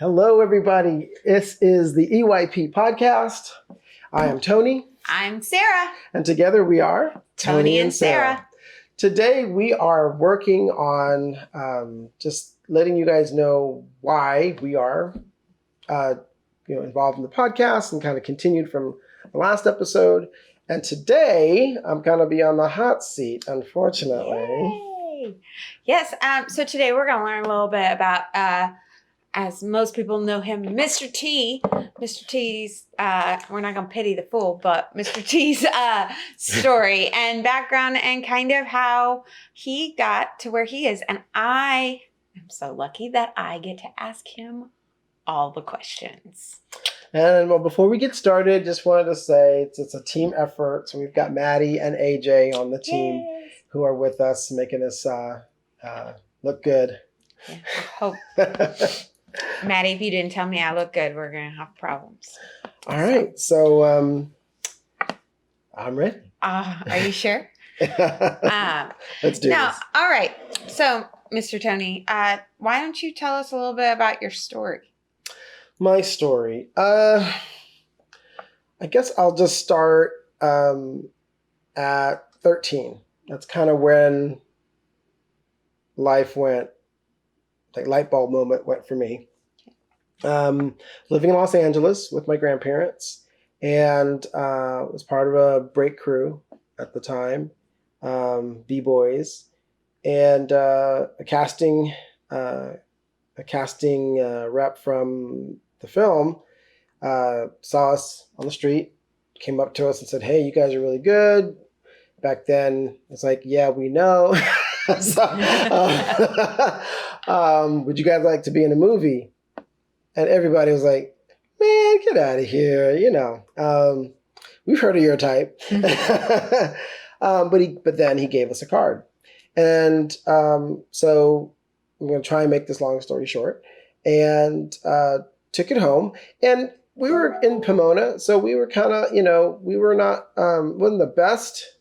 Hello, everybody. This is the EYP podcast. I am Tony. I'm Sarah. And together we are Tony and Sarah. Today we are working on just letting you guys know why we are involved in the podcast and kind of continued from the last episode. And today I'm going to be on the hot seat, unfortunately. Yay. Yes. So today we're going to learn a little bit about, as most people know him, Mr. T. Mr. T's, we're not going to pity the fool, but Mr. T's story and background and kind of how he got to where he is. And I am so lucky that I get to ask him all the questions. And well, before we get started, just wanted to say it's a team effort. So we've got Maddie and AJ on the team who are with us, making us look good. Yeah, I hope. Maddie, if you didn't tell me I look good, we're going to have problems. All right. So I'm ready. Are you sure? Let's do this. All right. So, Mr. Tony, why don't you tell us a little bit about your story? My story. I guess I'll just start at 13. That's kind of when life went, like light bulb moment went for me. Living in Los Angeles with my grandparents and was part of a break crew at the time, B-Boys, and a casting rep from the film saw us on the street, came up to us and said, "Hey, you guys are really good." Back then, it's like, "Yeah, we know." So, would you guys like to be in a movie? And everybody was like, "Man, get out of here. We've heard of your type." But then he gave us a card. And so I'm going to try and make this long story short, and took it home. And we were in Pomona, so we were kind of, we were not, wasn't the best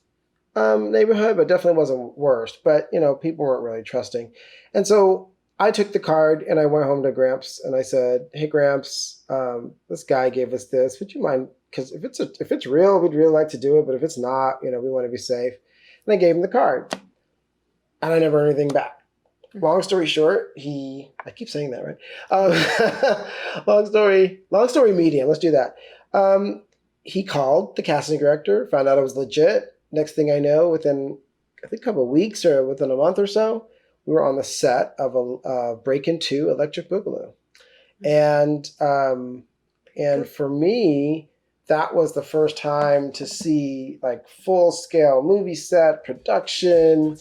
neighborhood, but definitely wasn't worst. But, people weren't really trusting. And so I took the card and I went home to Gramps and I said, "Hey, Gramps, this guy gave us this. Would you mind? Because if it's real, we'd really like to do it. But if it's not, we want to be safe." And I gave him the card. And I never heard anything back. Long story short, I keep saying that, right? Long story medium. Let's do that. He called the casting director, found out it was legit. Next thing I know, within, I think, a couple of weeks or within a month or so, we were on the set of a Breakin' 2 Electric Boogaloo. And for me, that was the first time to see like full scale movie set production,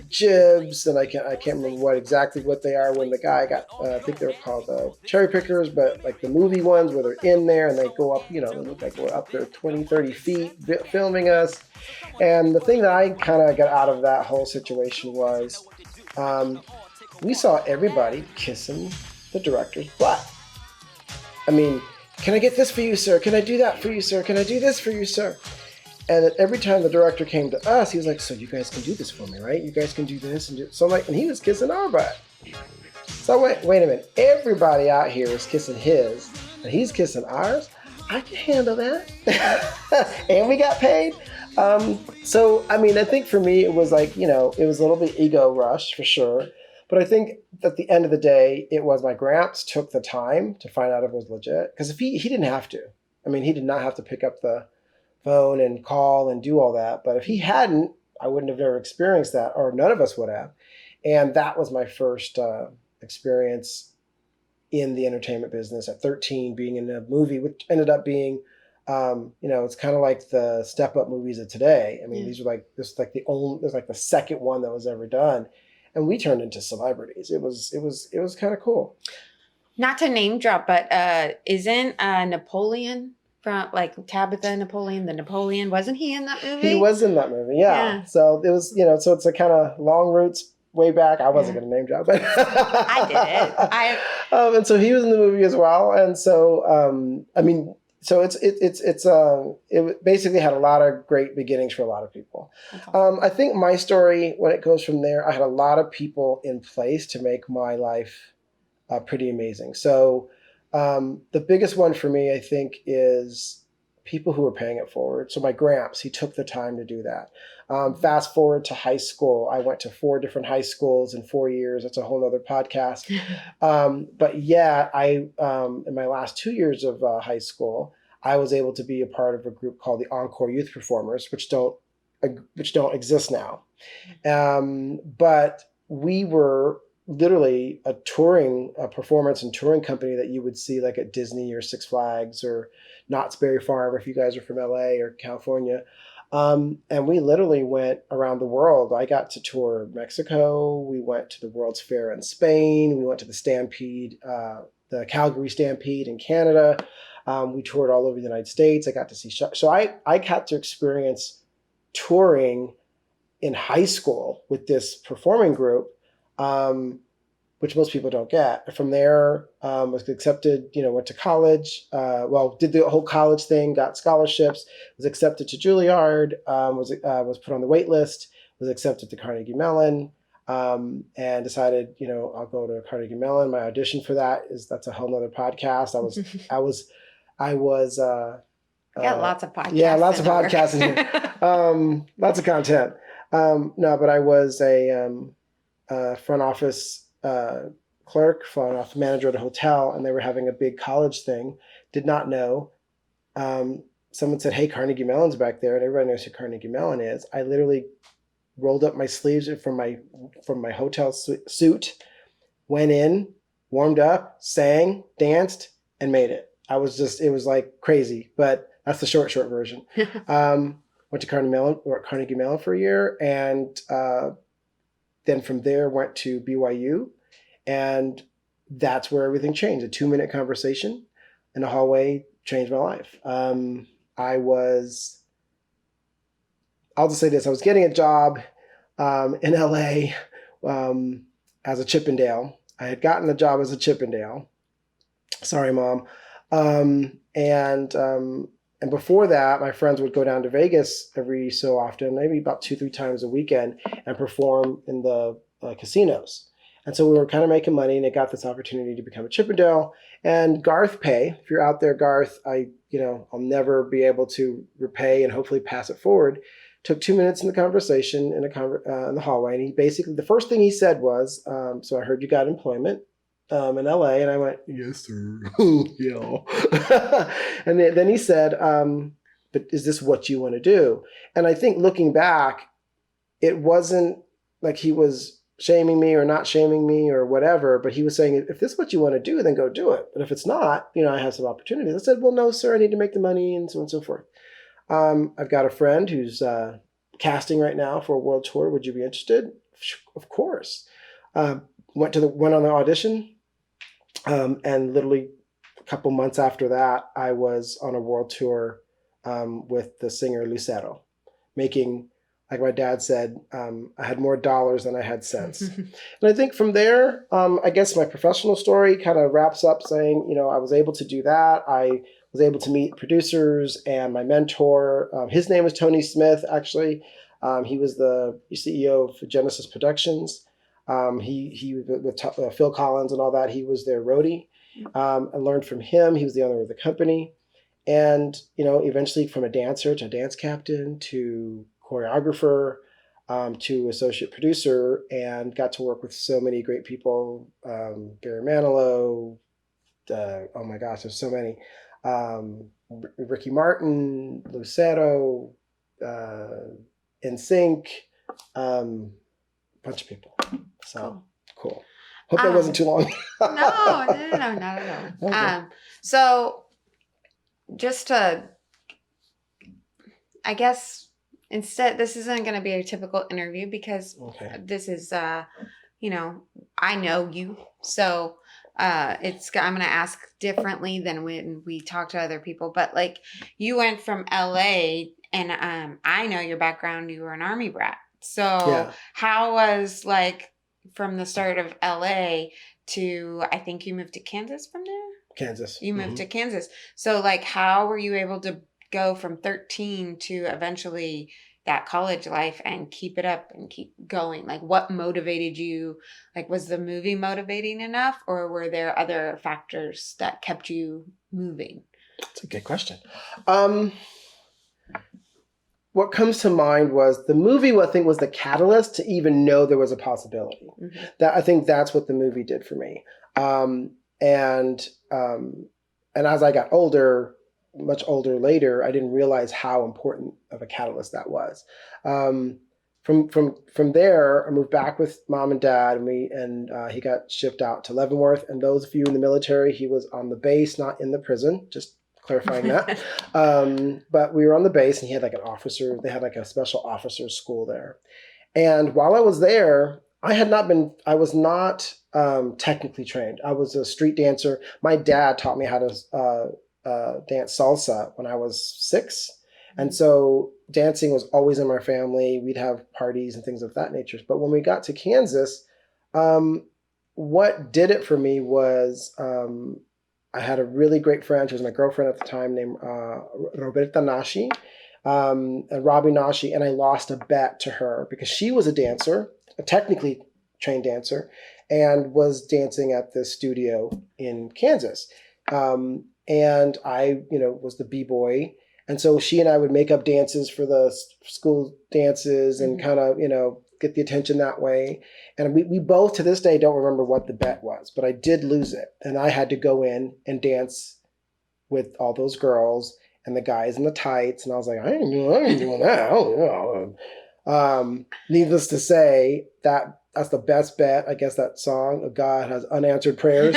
jibs, and I can't remember what they are when the guy got, I think they were called cherry pickers, but like the movie ones where they're in there and they go up, they look like we're up there 20, 30 feet filming us. And the thing that I kind of got out of that whole situation was we saw everybody kissing the director's butt. I mean, "Can I get this for you, sir? Can I do that for you, sir? Can I do this for you, sir?" And every time the director came to us, he was like, "So you guys can do this for me, right? You guys can do this." And so I'm like, and he was kissing our butt. So wait a minute. Everybody out here is kissing his, and he's kissing ours. I can handle that. And we got paid. So, I mean, I think for me, it was like, it was a little bit ego rush for sure. But I think at the end of the day, it was my Gramps took the time to find out if it was legit. Because if he didn't have to. I mean, he did not have to pick up the phone and call and do all that. But if he hadn't, I wouldn't have ever experienced that, or none of us would have. And that was my first experience in the entertainment business at 13, being in a movie, which ended up being, it's kind of like the step-up movies of today. I mean, These were like, this was like the second one that was ever done. And we turned into celebrities. It was kind of cool. Not to name drop, but isn't Napoleon from like Tabitha Napoleon, the Napoleon? Wasn't he in that movie? He was in that movie, yeah. So it was, so it's a kind of long roots way back. I wasn't going to name drop, but I did it. And so he was in the movie as well. And so, so it basically had a lot of great beginnings for a lot of people. Awesome. I think my story, when it goes from there, I had a lot of people in place to make my life pretty amazing. So the biggest one for me, I think, is people who are paying it forward. So my gramps, he took the time to do that. Fast forward to high school. I went to 4 different high schools in 4 years. That's a whole nother podcast. But yeah, in my last 2 years of high school, I was able to be a part of a group called the Encore Youth Performers, which don't exist now. But we were literally a performance and touring company that you would see like at Disney or Six Flags or Knott's Berry Farm, if you guys are from LA or California. And we literally went around the world. I got to tour Mexico. We went to the World's Fair in Spain. We went to the Stampede, the Calgary Stampede in Canada. We toured all over the United States. I got to see so I got to experience touring in high school with this performing group, which most people don't get. From there, was accepted, went to college, did the whole college thing, got scholarships, was accepted to Juilliard, was put on the wait list, was accepted to Carnegie Mellon, and decided, I'll go to Carnegie Mellon. My audition for that's a whole nother podcast. I was got lots of podcasts. Yeah, lots of podcasts in here. Lots of content. No, but I was a front office clerk, front office manager at a hotel, and they were having a big college thing. Did not know. Someone said, "Hey, Carnegie Mellon's back there," and everybody knows who Carnegie Mellon is. I literally rolled up my sleeves from my hotel suit, went in, warmed up, sang, danced, and made it. It was like crazy, but that's the short version. Went to Carnegie Mellon for a year, and then from there went to BYU, and that's where everything changed. A 2-minute conversation in a hallway changed my life. I'll just say this: I was getting a job in LA as a Chippendale. I had gotten a job as a Chippendale. Sorry, Mom. And before that, my friends would go down to Vegas every so often, maybe about 2-3 times a weekend, and perform in the casinos. And so we were kind of making money, and I got this opportunity to become a Chippendale. And Garth Pay, if you're out there, Garth, I'll never be able to repay and hopefully pass it forward. Took 2 minutes in the conversation in the hallway, and he basically, the first thing he said was, "So I heard you got employment in LA," and I went, "Yes, sir." Yeah. And then he said, "But is this what you want to do?" And I think looking back, it wasn't like he was shaming me or not shaming me or whatever, but he was saying, if this is what you want to do, then go do it. But if it's not, I have some opportunities. I said, "Well, no, sir, I need to make the money," and so on and so forth. I've got a friend who's casting right now for a world tour. Would you be interested? Of course. Went on the audition. And literally a couple months after that, I was on a world tour with the singer Lucero, making, like my dad said, I had more dollars than I had cents. And I think from there, I guess my professional story kind of wraps up saying, I was able to do that. I was able to meet producers and my mentor. His name was Tony Smith, actually. He was the CEO of Genesis Productions. He with Phil Collins and all that, he was their roadie. I learned from him. He was the owner of the company. And, eventually from a dancer to a dance captain to choreographer to associate producer, and got to work with so many great people. Barry Manilow, oh my gosh, there's so many. Ricky Martin, Lucero, NSYNC, bunch of people. So cool. Hope that wasn't too long. No, not at all. Okay. So just to, I guess, instead, this isn't going to be a typical interview because this is, I know you. So I'm going to ask differently than when we talk to other people. But like, you went from LA, and I know your background. You were an Army brat. So how was like from the start of LA to, I think you moved to Kansas from there? Kansas. You moved to Kansas. So like, how were you able to go from 13 to eventually that college life and keep it up and keep going? Like, what motivated you? Like, was the movie motivating enough, or were there other factors that kept you moving? That's a good question. What comes to mind was the movie, I think, was the catalyst to even know there was a possibility. Mm-hmm. That I think that's what the movie did for me. And as I got older, much older later, I didn't realize how important of a catalyst that was. From there, I moved back with mom and dad, and he got shipped out to Leavenworth. And those of you in the military, he was on the base, not in the prison. Just clarifying that. But we were on the base, and he had like they had like a special officers school there. And while I was there, I was not technically trained. I was a street dancer. My dad taught me how to dance salsa when I was 6. And so dancing was always in my family. We'd have parties and things of that nature. But when we got to Kansas, what did it for me was I had a really great friend. She was my girlfriend at the time, named Roberta Nashi, and Robbie Nashi. And I lost a bet to her because she was a dancer, a technically trained dancer, and was dancing at the studio in Kansas. And I, was the b-boy. And so she and I would make up dances for the school dances and kind of, get the attention that way. And we both to this day don't remember what the bet was, but I did lose it. And I had to go in and dance with all those girls and the guys in the tights. And I was like, I ain't doing that. Needless to say, that's the best bet. I guess that song of God has unanswered prayers.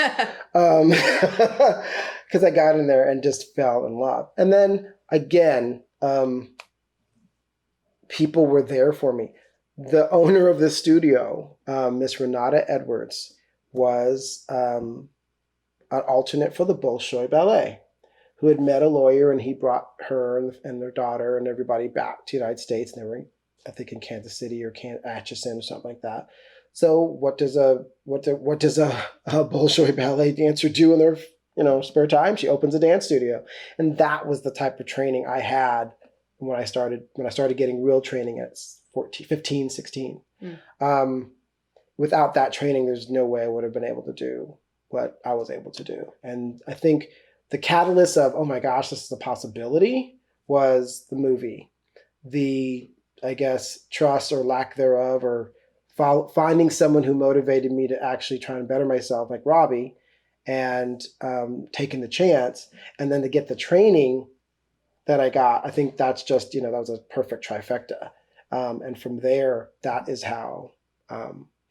Because I got in there and just fell in love. And then again, people were there for me. The owner of the studio, Miss Renata Edwards, was an alternate for the Bolshoi Ballet, who had met a lawyer, and he brought her and their daughter and everybody back to the United States. And they were, I think, in Kansas City or Atchison or something like that. So what does a Bolshoi ballet dancer do in their spare time? She opens a dance studio. And that was the type of training I had when I started getting real training at 15, 16. Without that training, there's no way I would have been able to do what I was able to do. And I think the catalyst of, oh my gosh, this is a possibility, was the movie. The, I guess, trust or lack thereof, or finding someone who motivated me to actually try and better myself, like Robbie, and taking the chance, and then to get the training that I got. I think that's just, that was a perfect trifecta. And from there, that is how,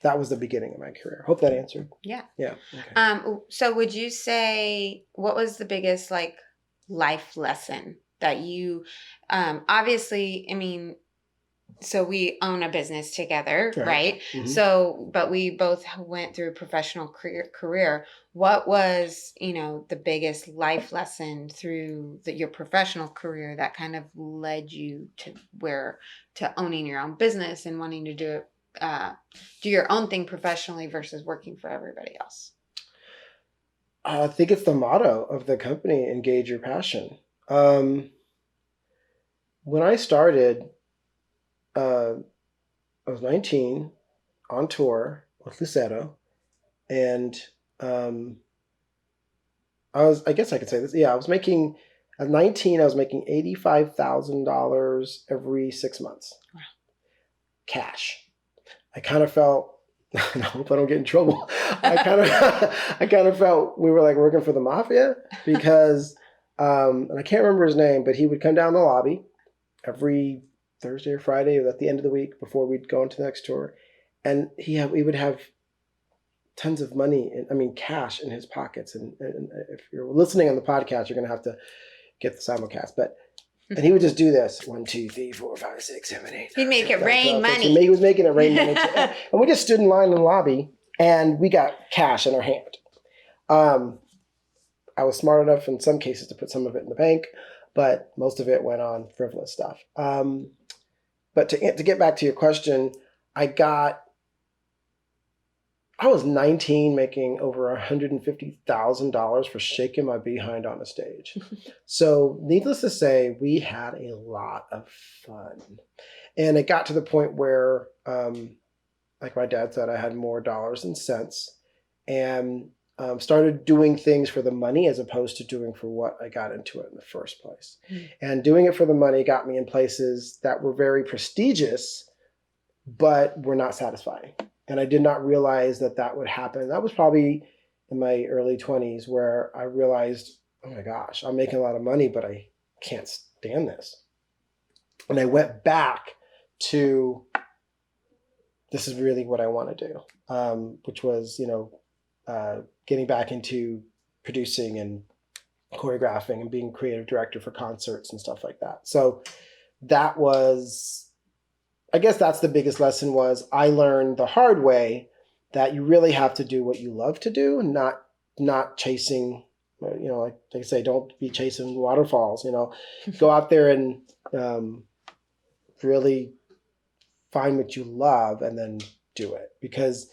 that was the beginning of my career. Hope that answered. Yeah. Yeah. Okay. So would you say, what was the biggest life lesson that you, obviously, I mean, so we own a business together, right? Mm-hmm. So, but we both went through professional career. What was, the biggest life lesson through your professional career that kind of led you to owning your own business and wanting to do your own thing professionally versus working for everybody else? I think it's the motto of the company: engage your passion. When I started, I was 19, on tour with Lucero, and I guess I could say this. Yeah, at 19, I was making $85,000 every 6 months. Wow. Cash. I kind of felt, I hope I don't get in trouble. I kind of felt we were like working for the mafia, because, and I can't remember his name, but he would come down the lobby every Thursday or Friday, or at the end of the week before we'd go into the next tour. And we would have tons of money, cash in his pockets. And if you're listening on the podcast, you're going to have to get the simulcast. And he would just do this: 1, 2, 3, 4, 5, 6, 7, 8. He'd make it rain money. He was making it rain money. And we just stood in line in the lobby, and we got cash in our hand. I was smart enough in some cases to put some of it in the bank, but most of it went on frivolous stuff. But to get back to your question, I got I was 19 making over $150,000 for shaking my behind on a stage. So needless to say, we had a lot of fun. And it got to the point where, like my dad said, I had more dollars and cents, and started doing things for the money as opposed to doing for what I got into it in the first place. And doing it for the money got me in places that were very prestigious, but were not satisfying. And I did not realize that that would happen. That was probably in my early 20s where I realized, oh my gosh, I'm making a lot of money, but I can't stand this. And I went back to, this is really what I want to do, which was, getting back into producing and choreographing and being creative director for concerts and stuff like that. So that was, I guess that's the biggest lesson, was I learned the hard way that you really have to do what you love to do, not chasing, like I say, don't be chasing waterfalls, go out there and really find what you love and then do it. Because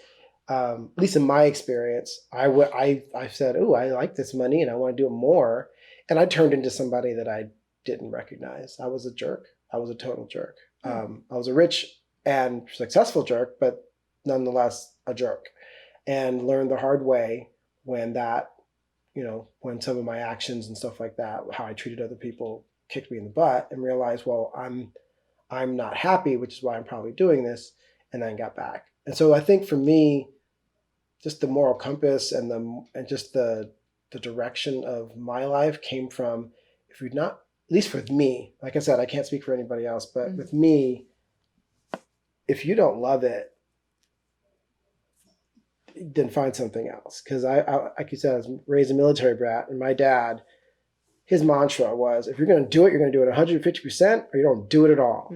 at least in my experience, I said, oh, I like this money and I want to do it more. And I turned into somebody that I didn't recognize. I was a jerk. I was a total jerk. I was a rich and successful jerk, but nonetheless a jerk. And learned the hard way when that, when some of my actions and stuff like that, how I treated other people kicked me in the butt, and realized, well, I'm not happy, which is why I'm probably doing this, and then got back. And so I think for me, just the moral compass and just the direction of my life came from, if you're not, at least for me, like I said, I can't speak for anybody else, but with me, if you don't love it, then find something else. Because I, like you said, I was raised a military brat, and my dad, his mantra was, if you're going to do it, you're going to do it 150%, or you don't do it at all.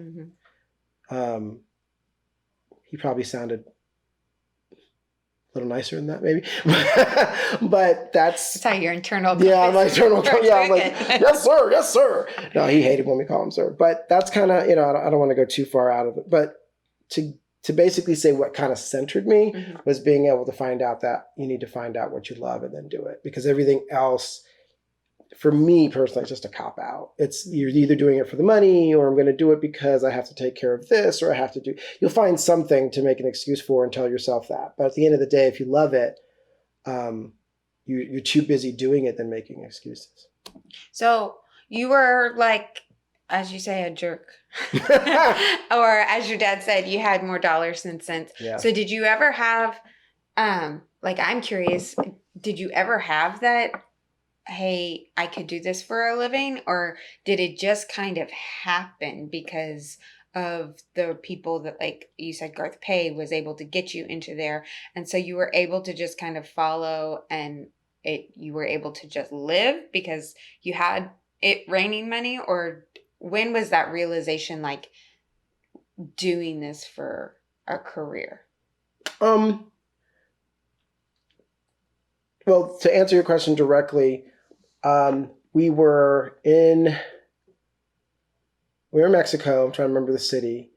He probably sounded a little nicer than that, maybe. But that's how your internal. Yeah, my internal. Yeah, I'm like, yes, sir, yes, sir. No, he hated when we call him sir. But that's kind of, I don't want to go too far out of it. But to basically say what kind of centered me was being able to find out that you need to find out what you love and then do it. Because everything else, for me personally, it's just a cop out. It's, you're either doing it for the money, or I'm going to do it because I have to take care of this, or I have to do, you'll find something to make an excuse for and tell yourself that. But at the end of the day, if you love it, you're too busy doing it than making excuses. So you were like, as you say, a jerk. Or as your dad said, you had more dollars than cents. Yeah. So did you ever have, I'm curious, did you ever have that, hey, I could do this for a living? Or did it just kind of happen because of the people that, like you said, Garth Pay was able to get you into there, and so you were able to just kind of follow, and you were able to just live because you had it raining money? Or when was that realization, like, doing this for a career? Well, to answer your question directly, we were in Mexico. I'm trying to remember the city.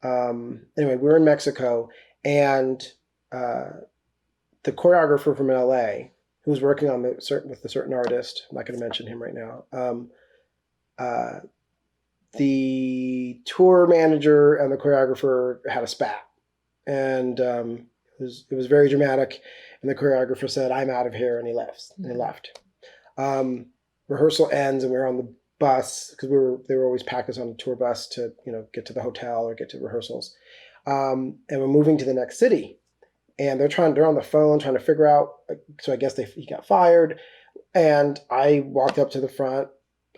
Anyway, we were in Mexico, and the choreographer from LA, who was working on with a certain artist, I'm not going to mention him right now. The tour manager and the choreographer had a spat, and it was very dramatic. And the choreographer said, "I'm out of here," and he left. And he left. Rehearsal ends, and we're on the bus, because they were always packed us on a tour bus to get to the hotel or get to rehearsals. And we're moving to the next city, and they're on the phone trying to figure out. So I guess he got fired, and I walked up to the front.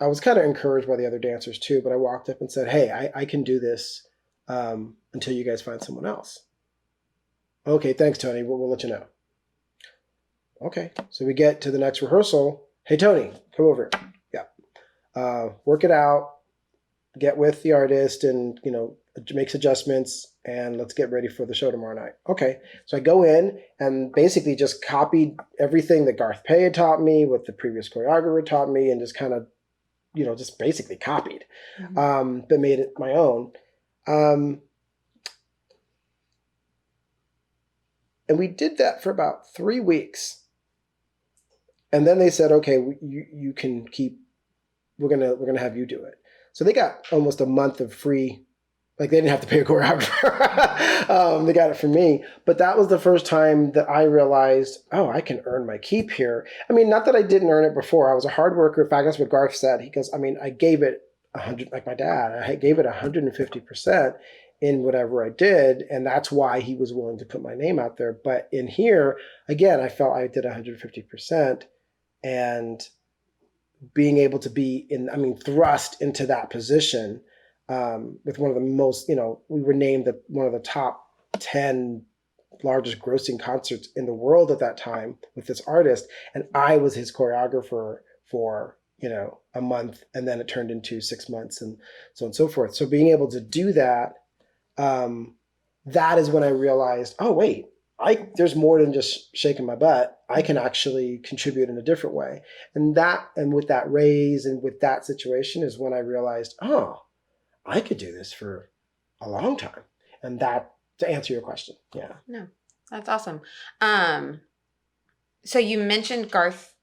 I was kind of encouraged by the other dancers too, but I walked up and said, "Hey, I can do this until you guys find someone else." "Okay, thanks, Tony. We'll let you know." Okay, so we get to the next rehearsal. "Hey, Tony, come over." Yeah, work it out, get with the artist, and makes adjustments, and let's get ready for the show tomorrow night. Okay, so I go in and basically just copied everything that Garth Pay had taught me, what the previous choreographer taught me, and just kind of just basically copied, but made it my own. And we did that for about 3 weeks. And then they said, okay, you can keep, we're gonna have you do it. So they got almost a month of free, like they didn't have to pay a choreographer. They got it from me. But that was the first time that I realized, oh, I can earn my keep here. I mean, not that I didn't earn it before. I was a hard worker. In fact, that's what Garth said. He goes, I mean, I gave it 100, like my dad, I gave it 150% in whatever I did. And that's why he was willing to put my name out there. But in here, again, I felt I did 150%. And being able to be thrust into that position with one of the most, we were named one of the top 10 largest grossing concerts in the world at that time with this artist. And I was his choreographer for, a month, and then it turned into 6 months and so on and so forth. So being able to do that, that is when I realized, oh, wait, there's more than just shaking my butt. I can actually contribute in a different way. And with that raise and with that situation is when I realized, oh, I could do this for a long time. And that, to answer your question. Yeah. No, that's awesome. So you mentioned Garth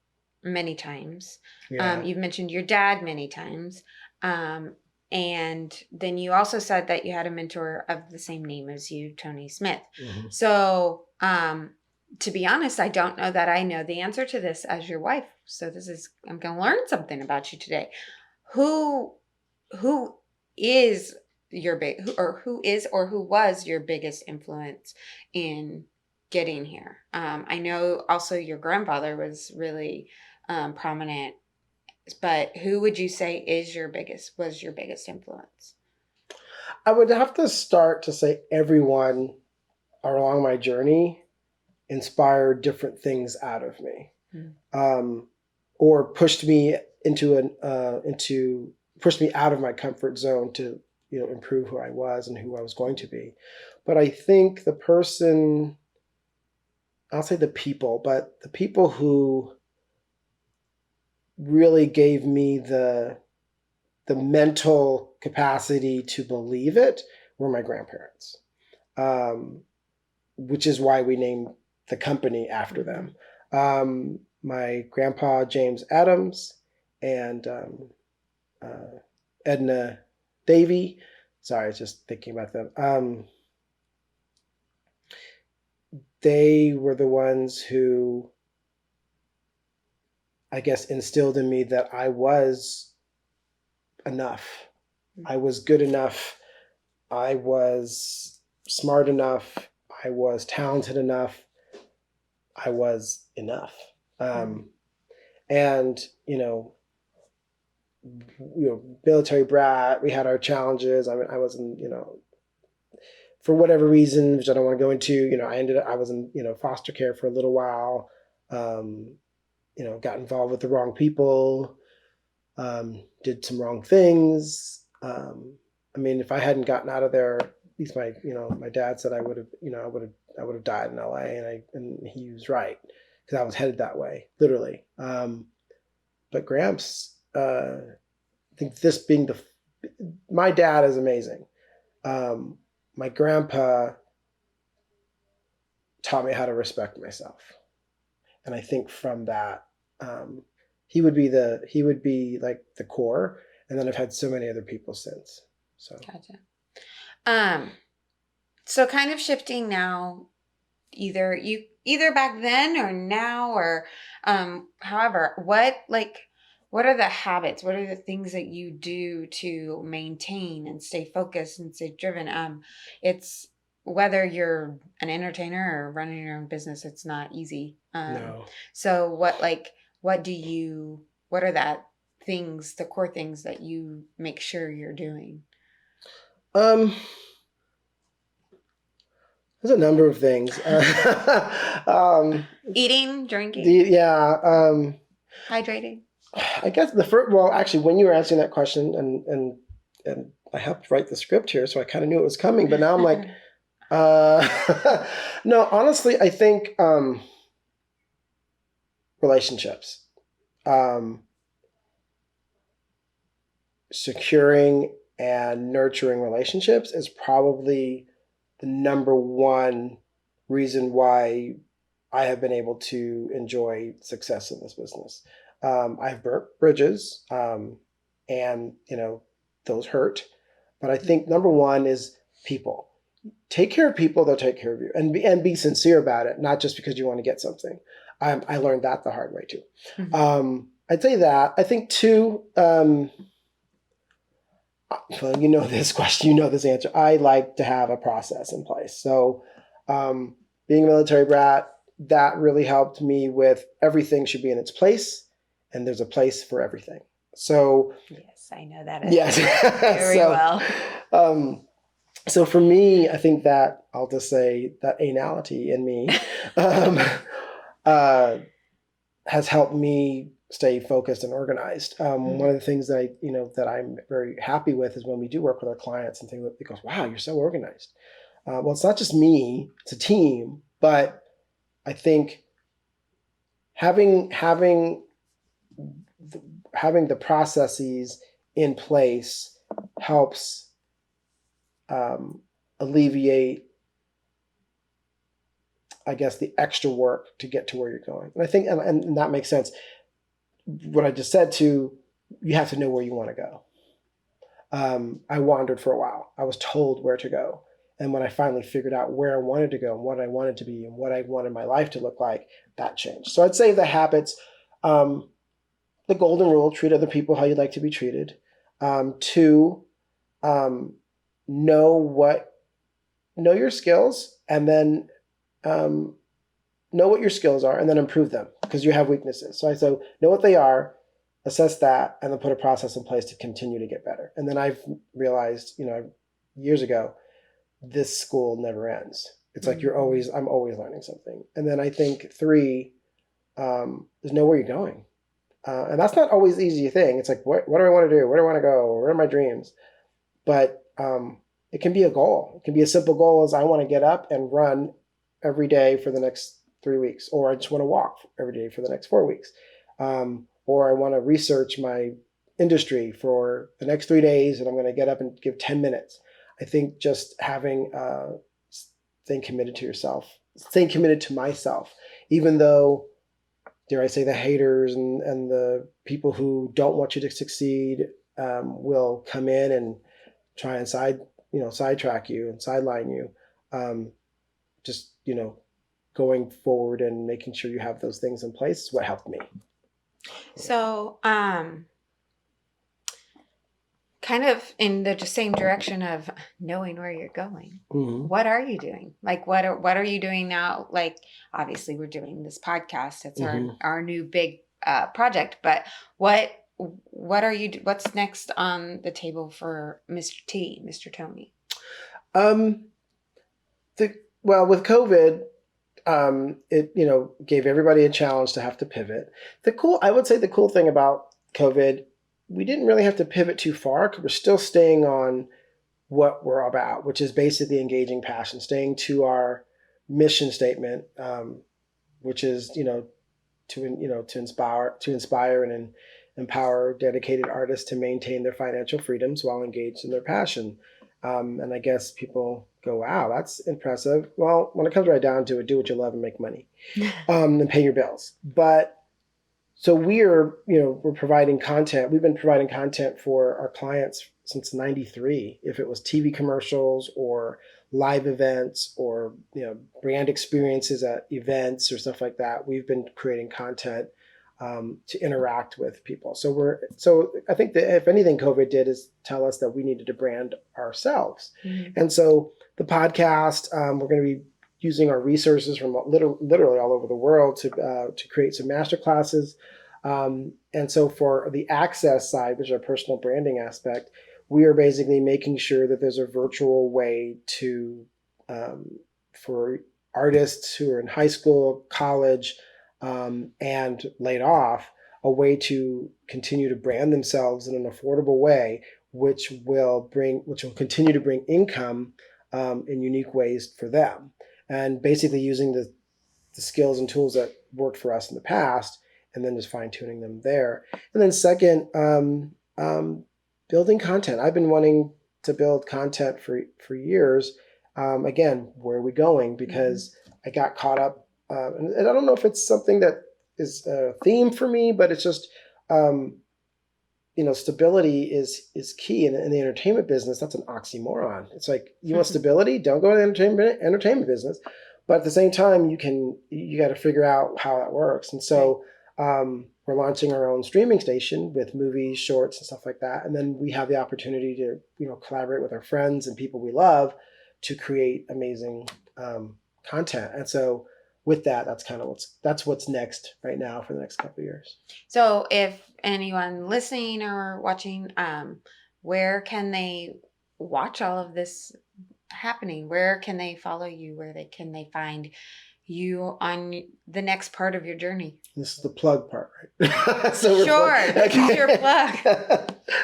many times. Yeah. You've mentioned your dad many times. And then you also said that you had a mentor of the same name as you, Tony Smith. Mm-hmm. So, to be honest, I don't know that I know the answer to this as your wife. So I'm going to learn something about you today. Who is who was your biggest influence in getting here? I know also your grandfather was really prominent. But who would you say was your biggest influence? I would have to start to say everyone along my journey inspired different things out of me, or pushed me pushed me out of my comfort zone to improve who I was and who I was going to be. But I think I'll say the people who really gave me the mental capacity to believe it were my grandparents, which is why we named the company after them. My grandpa, James Adams, and Edna Davy. Sorry, I was just thinking about them. They were the ones who, I guess, instilled in me that I was enough. I was good enough. I was smart enough. I was talented enough. I was enough. And, military brat, we had our challenges. I mean, I wasn't, for whatever reason, which I don't want to go into, I was in, foster care for a little while. Got involved with the wrong people, did some wrong things. If I hadn't gotten out of there, at least my dad said I would have died in LA, and he was right, because I was headed that way, literally. But Gramps, I think my dad is amazing. My grandpa taught me how to respect myself. And I think from that, he would be like the core. And then I've had so many other people since. So. Gotcha. So kind of shifting now, either back then or now, or however, what are the habits? What are the things that you do to maintain and stay focused and stay driven? It's whether you're an entertainer or running your own business, it's not easy. No. So what are the core things that you make sure you're doing? There's a number of things. Eating, drinking. Hydrating. I guess actually, when you were answering that question, and I helped write the script here, so I kind of knew it was coming. But now I'm like, no, honestly, I think relationships, securing and nurturing relationships is probably the number one reason why I have been able to enjoy success in this business. I've burnt bridges, and those hurt. But I think number one is people. Take care of people; they'll take care of you, and be sincere about it, not just because you want to get something. I learned that the hard way too. I'd say that. I think two. Well, you know this question, you know this answer. I like to have a process in place. So, being a military brat, that really helped me with everything should be in its place, and there's a place for everything. So, yes, I know that yes, very well. So for me, I think that I'll just say that anality in me has helped me stay focused and organized. One of the things that that I'm very happy with is when we do work with our clients and things, it goes, "Wow, you're so organized." Well, it's not just me; it's a team. But I think having the processes in place helps alleviate, I guess, the extra work to get to where you're going. And I think, and that makes sense. What I just said too, you have to know where you want to go. I wandered for a while. I was told where to go. And when I finally figured out where I wanted to go and what I wanted to be and what I wanted my life to look like, that changed. So I'd say the habits, the golden rule, treat other people how you'd like to be treated. Two, know your skills, and then know what your skills are and then improve them because you have weaknesses. So I say, know what they are, assess that, and then put a process in place to continue to get better. And then I've realized, years ago, this school never ends. It's like I'm always learning something. And then I think three, is know where you're going. And that's not always the easy thing. It's like, what do I want to do? Where do I want to go? Where are my dreams? But it can be a goal. It can be a simple goal as I want to get up and run every day for the next 3 weeks, or I just want to walk every day for the next 4 weeks. Or I want to research my industry for the next 3 days and I'm going to get up and give 10 minutes. I think just having, staying committed to yourself, staying committed to myself, even though, dare I say, the haters and the people who don't want you to succeed will come in and try and sidetrack you and sideline you. Just, going forward and making sure you have those things in place is what helped me. So, kind of in the same direction of knowing where you're going. Mm-hmm. What are you doing? Like, what are you doing now? Like, obviously we're doing this podcast. It's our new big project, but what are you, what's next on the table for Mr. Tony? Well, with COVID, it, gave everybody a challenge to have to pivot. I would say the cool thing about COVID, we didn't really have to pivot too far because we're still staying on what we're about, which is basically engaging passion, staying to our mission statement, which is, to inspire and empower dedicated artists to maintain their financial freedoms while engaged in their passion. And I guess people go, wow, that's impressive. Well, when it comes right down to it, do what you love and make money, and pay your bills. But so we're providing content. We've been providing content for our clients since '93. If it was TV commercials or live events or, brand experiences at events or stuff like that, we've been creating content to interact with people. So I think that if anything COVID did is tell us that we needed to brand ourselves. Mm-hmm. And so the podcast, we're going to be using our resources from literally all over the world to create some master classes. And so for the access side, which is our personal branding aspect, we are basically making sure that there's a virtual way to, for artists who are in high school, college, and laid off, a way to continue to brand themselves in an affordable way, which will continue to bring income in unique ways for them. And basically using the skills and tools that worked for us in the past, and then just fine-tuning them there. And then second, building content. I've been wanting to build content for years. Again, where are we going? Because I got caught up, and I don't know if it's something that is a theme for me, but it's just, stability is key in the entertainment business. That's an oxymoron. It's like, you want stability? Don't go to the entertainment business. But at the same time, you got to figure out how that works. And so we're launching our own streaming station with movies, shorts, and stuff like that. And then we have the opportunity to collaborate with our friends and people we love to create amazing content. And so with that, that's what's next right now for the next couple of years. So if anyone listening or watching, where can they watch all of this happening? Where can they follow you? Can they find you on the next part of your journey? This is the plug part, right? So sure, this is your plug.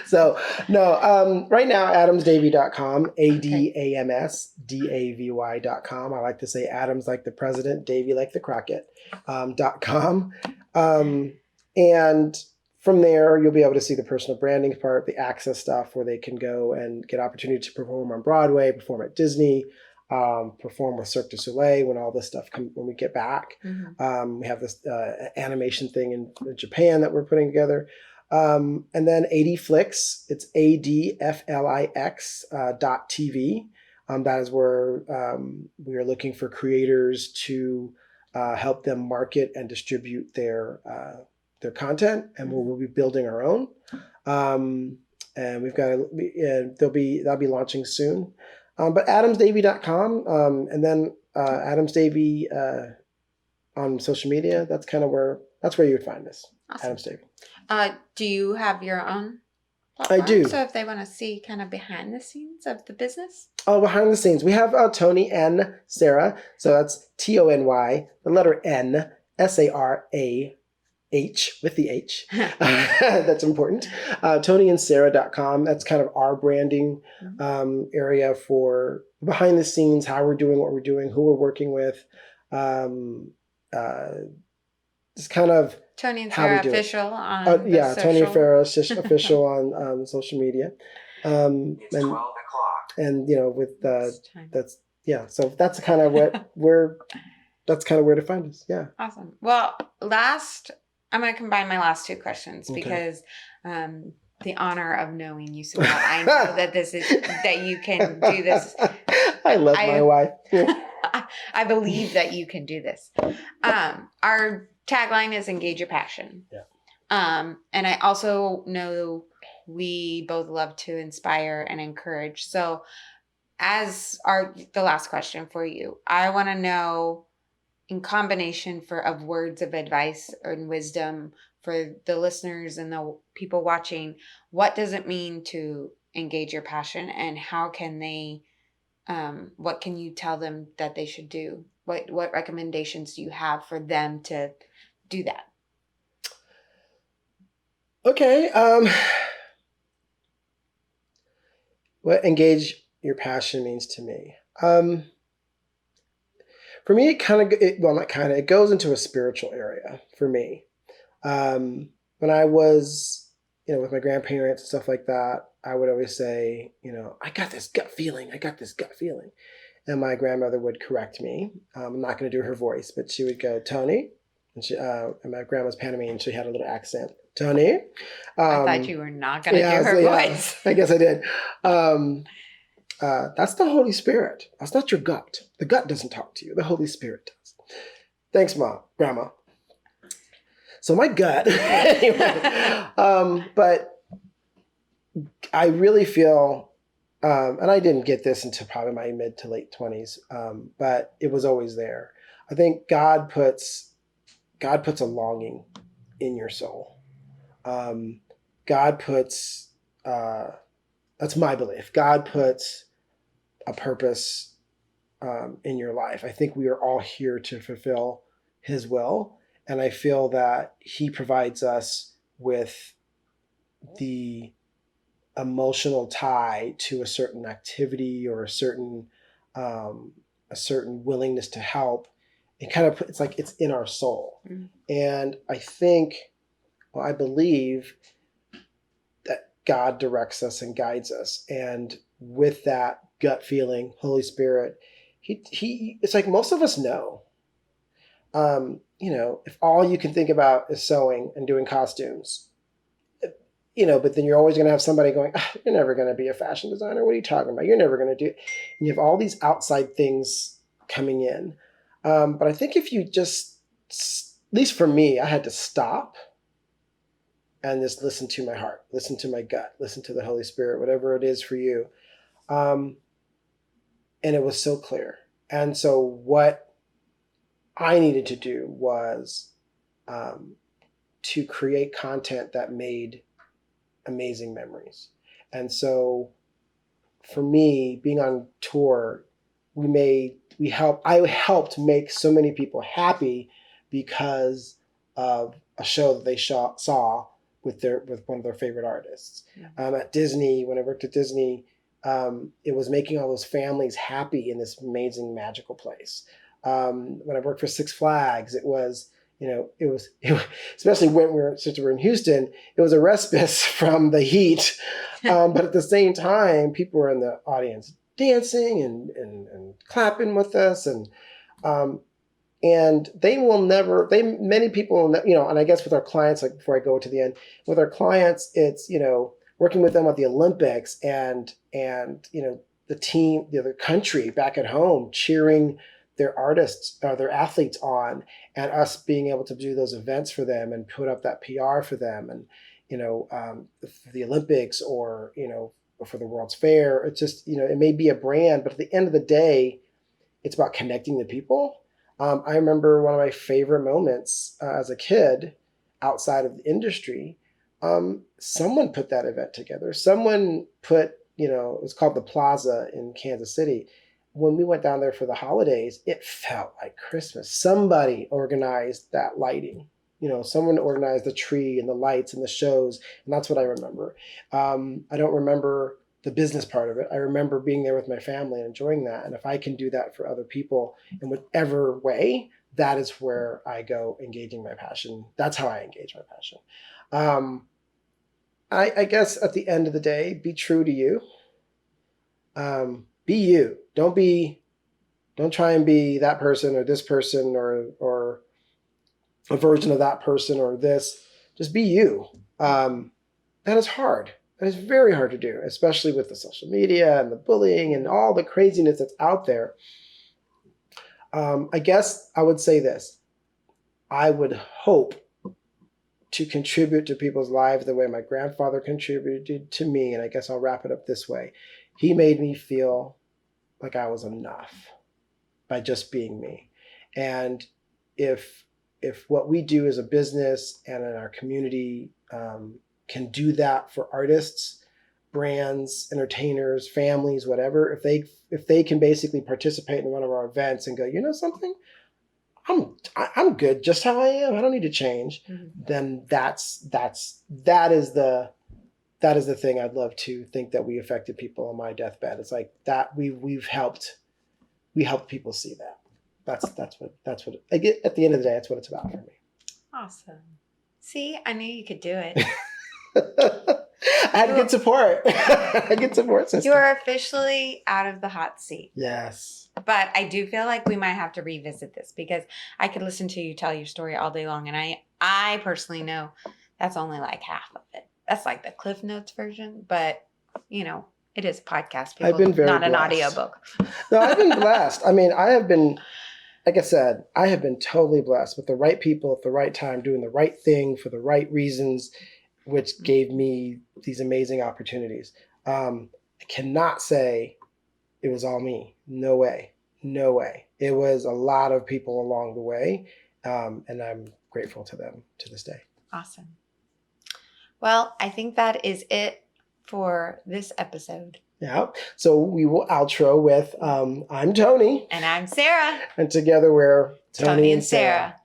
So no, right now, adamsdavy.com, ADAMSDAVY.com. I like to say Adams like the president, Davy like the Crockett, .com. And from there, you'll be able to see the personal branding part, the access stuff where they can go and get opportunity to perform on Broadway, perform at Disney, perform with Cirque du Soleil when all this stuff when we get back. We have this animation thing in Japan that we're putting together. And then ADFlix, it's ADFLIX .TV. That is where we are looking for creators to help them market and distribute their content, and we'll be building our own. And we've got that'll be launching soon. But adamsdavy.com, and then Adams Davy on social media. That's where you would find us. Awesome. Adams Davy. Do you have your own platform? I do. So if they want to see kind of behind the scenes of the business? Oh, behind the scenes. We have Tony and Sarah. So that's TONY, the letter N, SARAH with the H. That's important. TonyandSarah.com. That's kind of our branding area for behind the scenes, how we're doing what we're doing, who we're working with. Just kind of Tony and Sarah official on Tony and Sarah official on social media. It's 12 o'clock. And with so that's kind of where to find us. Yeah. Awesome. Well, I'm going to combine my last two questions because the honor of knowing you so well, I know that you can do this. I love my wife. I believe that you can do this. Our tagline is engage your passion. Yeah. And I also know we both love to inspire and encourage. So as the last question for you, I want to know, in combination of words of advice and wisdom for the listeners and the people watching, what does it mean to engage your passion, and how can they, what can you tell them that they should do? What recommendations do you have for them to do that? Okay. What engage your passion means to me. For me, it goes into a spiritual area for me. When I was, with my grandparents and stuff like that, I would always say, I got this gut feeling. And my grandmother would correct me. I'm not going to do her voice, but she would go, Tony. And my grandma's Panamanian, she had a little accent. Tony. I thought you were not going to do her voice. I guess I did. That's the Holy Spirit. That's not your gut. The gut doesn't talk to you. The Holy Spirit does. Thanks, Grandma. So my gut, anyway, but I really feel, and I didn't get this until probably my mid to late 20s, but it was always there. I think God puts a longing in your soul. God puts, that's my belief. God puts a purpose in your life. I think we are all here to fulfill His will. And I feel that He provides us with the emotional tie to a certain activity or a certain willingness to help. It's like it's in our soul. Mm-hmm. And I believe that God directs us and guides us. And with that gut feeling, Holy Spirit, he it's like most of us know. if all you can think about is sewing and doing costumes, but then you're always going to have somebody going, you're never going to be a fashion designer. What are you talking about? You're never going to do it. And you have all these outside things coming in. But I think if you just, at least for me, I had to stop and just listen to my heart, listen to my gut, listen to the Holy Spirit, whatever it is for you. And it was so clear. And so what I needed to do was to create content that made amazing memories. And so for me, being on tour, I helped make so many people happy because of a show that they saw with one of their favorite artists. At Disney, when I worked at Disney, it was making all those families happy in this amazing magical place. When I worked for Six Flags, it was especially since we're in Houston, it was a respite from the heat. But at the same time, people were in the audience dancing and clapping with us. And many people, and I guess with our clients, like before I go to the end, with our clients, it's, working with them at the Olympics and the team, the other country back at home cheering their artists or their athletes on, and us being able to do those events for them and put up that PR for them. And, for the Olympics or for the World's Fair, it's just, it may be a brand, but at the end of the day, it's about connecting the people. I remember one of my favorite moments as a kid outside of the industry, someone put that event together. Someone put, it was called the Plaza in Kansas City. When we went down there for the holidays, it felt like Christmas. Somebody organized that lighting. Someone organized the tree and the lights and the shows. And that's what I remember. I don't remember the business part of it. I remember being there with my family and enjoying that. And if I can do that for other people in whatever way, that is where I go engaging my passion. That's how I engage my passion. I guess at the end of the day, be true to you. Be you. Don't try and be that person or this person or a version of that person or this. Just be you. That is hard. That is very hard to do, especially with the social media and the bullying and all the craziness that's out there. I guess I would say this. I would hope to contribute to people's lives the way my grandfather contributed to me. And I guess I'll wrap it up this way. He made me feel like I was enough by just being me. And if what we do as a business and in our community can do that for artists, brands, entertainers, families, whatever, if they can basically participate in one of our events and go, you know something, I'm good just how I am. I don't need to change. Mm-hmm. Then that is the thing I'd love to think that we affected people on my deathbed. It's like that we helped people see that. That's what I get at the end of the day. That's what it's about for me. Awesome. See, I knew you could do it. I had good support. A good support system. You are officially out of the hot seat. Yes. But I do feel like we might have to revisit this because I could listen to you tell your story all day long. And I personally know that's only like half of it. That's like the Cliff Notes version. But, it is a podcast. People, I've been very not blessed. An audiobook. No, I've been blessed. I mean, I have been, like I said, I have been totally blessed with the right people at the right time, doing the right thing for the right reasons, which gave me these amazing opportunities. I cannot say it was all me. No way. It was a lot of people along the way, and I'm grateful to them to this day. Awesome. Well, I think that is it for this episode. Yeah. So we will outro with I'm Tony. And I'm Sarah. And together we're Tony and Sarah.